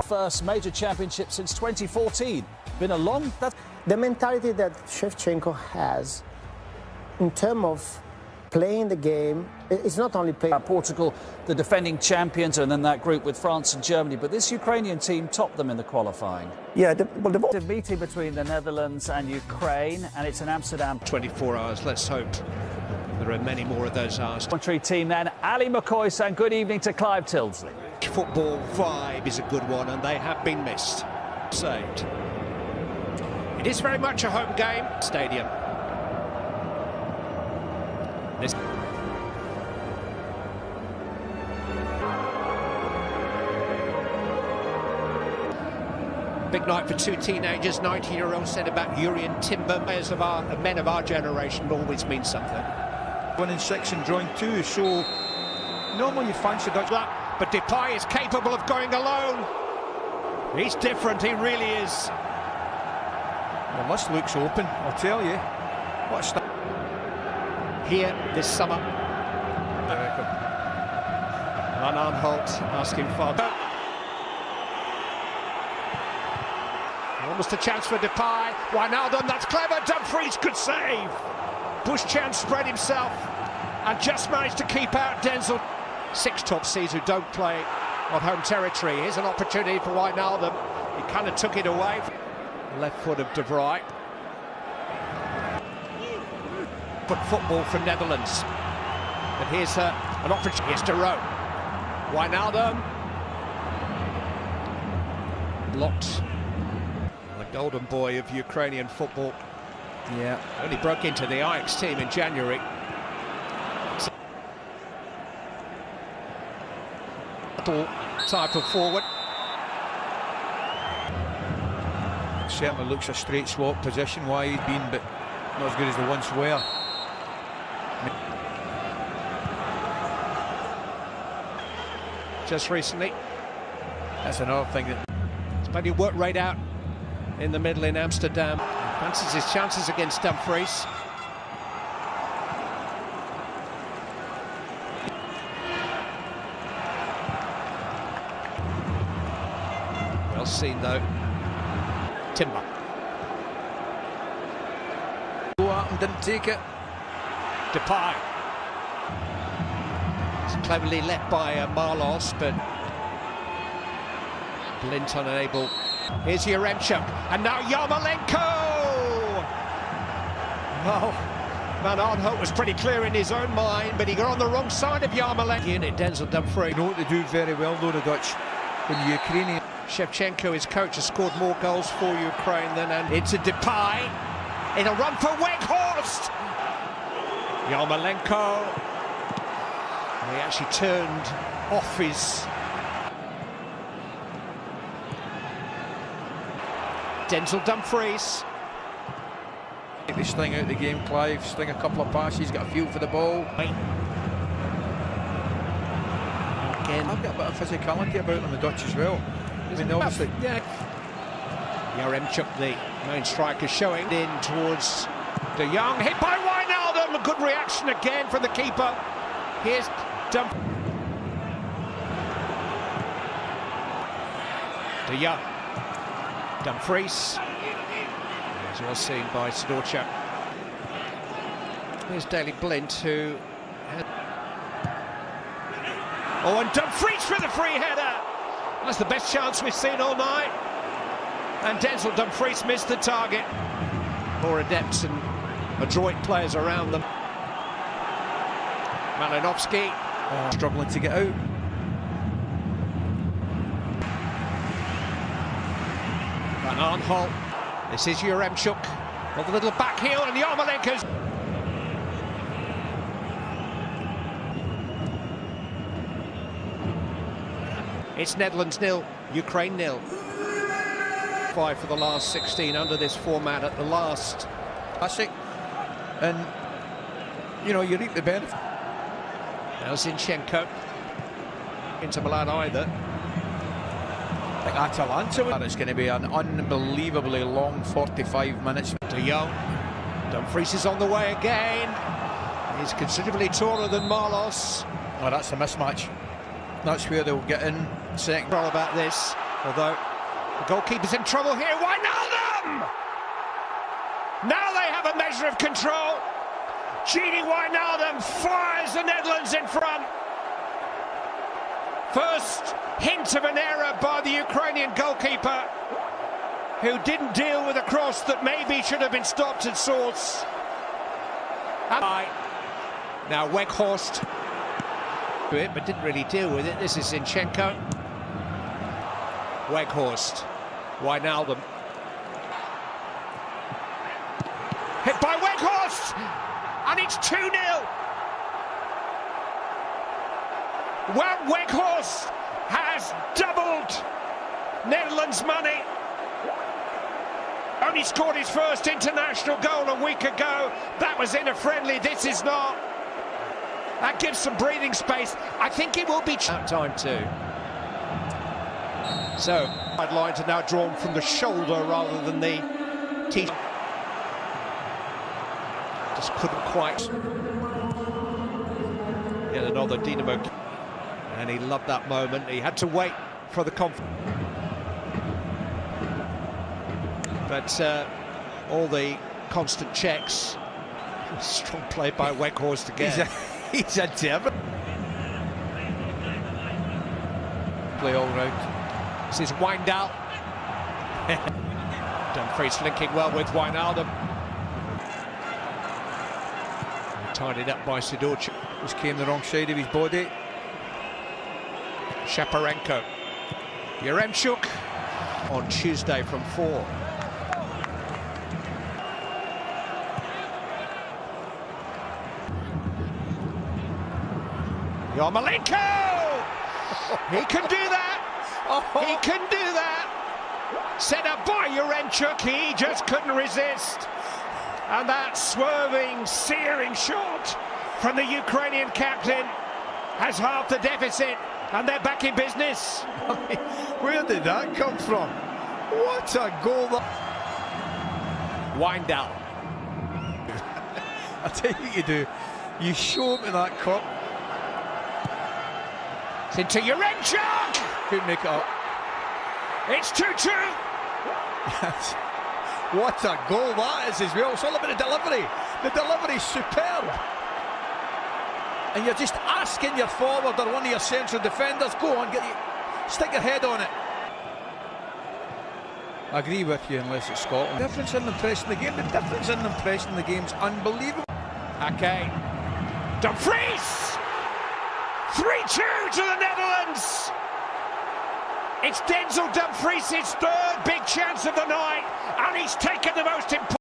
first major championship since 2014. Been a long... The mentality that Shevchenko has in terms of playing the game, it's not only playing... Portugal, the defending champions, and then that group with France and Germany. But this Ukrainian team topped them in the qualifying. Yeah, The meeting between the Netherlands and Ukraine, and it's in Amsterdam. 24 hours, let's hope there are many more of those hours. Country team then, Ali McCoy saying good evening to Clive Tildesley. Football vibe is a good one, and they have been missed. Saved. It is very much a home game. Stadium. This big night for two teenagers, 19-year-old centre-back Yuri and Timber. Players of men of our generation always mean something. Winning 6 and drawing 2, so normally you fancy that. But Depay is capable of going alone. He's different, he really is. Well, this looks open, I'll tell you. What's that? Here this summer. Van Aanholt asking for... Almost a chance for Depay. Wijnaldum, that's clever. Dumfries could save. Bush chance spread himself and just managed to keep out Denzel. 6 top seeds who don't play on home territory. Here's an opportunity for Wijnaldum. He kind of took it away. Left foot of De Vrij. But football from Netherlands. And here's an opportunity. Here's De Roon. Wijnaldum. Blocked. The golden boy of Ukrainian football. Yeah. Only broke into the Ajax team in January. Type of forward. Certainly looks a straight swap position wide been, but not as good as they once were. Just recently. That's another thing that... It's plenty of work right out in the middle in Amsterdam. Fancies his chances against Dumfries. Well seen though. Timber. Go out and didn't take it. Depay. It's cleverly left by Marlos, but Blint unable. Here's Yaremchuk, and now Yarmolenko! Well, Van Aanholt was pretty clear in his own mind, but he got on the wrong side of Yarmolenko. Unit Denzel Dumfries. You know what they do very well though, the Dutch, when the Ukrainian... Shevchenko, his coach, has scored more goals for Ukraine than... It's a Depay. In a run for Weghorst! Yarmolenko. He actually turned off his... Denzel Dumfries. Take the sting out of the game, Clive. Sting a couple of passes, got a feel for the ball. Again. I've got a bit of physicality about them, the Dutch as well. I mean, obviously... Yeah. Yaremchuk, the main striker, showing in towards De Jong. Hit by Wijnaldum. A good reaction again from the keeper. Here's De Jong. Dumfries. As well seen by Sidorchuk. Here's Daley Blint, who... Oh, and Dumfries for the free header! That's the best chance we've seen all night. And Denzel Dumfries missed the target. More adepts and adroit players around them. Malinovsky. Struggling to get out. Van Aanholt. This is Yaremchuk. With a little back heel, and Yarmolenko's... It's Netherlands 0, Ukraine 0. 5 for the last 16 under this format at the last. Classic. And, you know, you reap the benefit. Now Zinchenko. Into Milan either. Like Atalanta, it's going to be an unbelievably long 45 minutes. De Jong. Dumfries is on the way again. He's considerably taller than Marlos. Oh, that's a mismatch. That's where they'll get in second. All about this. Although the goalkeeper's in trouble here. Wijnaldum! Now they have a measure of control. Gini Wijnaldum fires the Netherlands in front. First hint of an error by the Ukrainian goalkeeper, who didn't deal with a cross that maybe should have been stopped at source. Now Weghorst, but didn't really deal with it. This is Zinchenko. Weghorst, Wijnaldum. Hit by Weghorst, and it's 2-0. Well, Weghorst has doubled Netherlands' money. Only scored his first international goal a week ago. That was in a friendly. This is not. That gives some breathing space. I think it will be time too. So, lines are now drawn from the shoulder rather than the teeth. Just couldn't quite get another Dynamo. And he loved that moment. He had to wait for the confidence. But all the constant checks. Strong play by Weghorst again. He's a devil. Play all round. This is Wijndal. Dumfries linking well with Wijnaldum. Tied it up by Sidorчук. Just came the wrong side of his body. Shaparenko. Yaremchuk on Tuesday from 4. Yarmolenko! He can do that! He can do that! Set up by Yaremchuk, he just couldn't resist. And that swerving, searing shot from the Ukrainian captain has halved the deficit, and they're back in business. Where did that come from? What a goal! Wijndal. I tell you what you do. You show him to that cup. It's into Yaremchuk! Couldn't make it up. It's 2-2. Yes. What a goal that is as well. It's all about the delivery. The delivery's superb. And you're just asking your forward or one of your central defenders, go on, stick your head on it. I agree with you unless it's Scotland. The difference in them pressing the game, the difference in them pressing the game's unbelievable. Okay. Dumfries! 3-2 to the Netherlands! It's Denzel Dumfries' third big chance of the night, and he's taken the most important.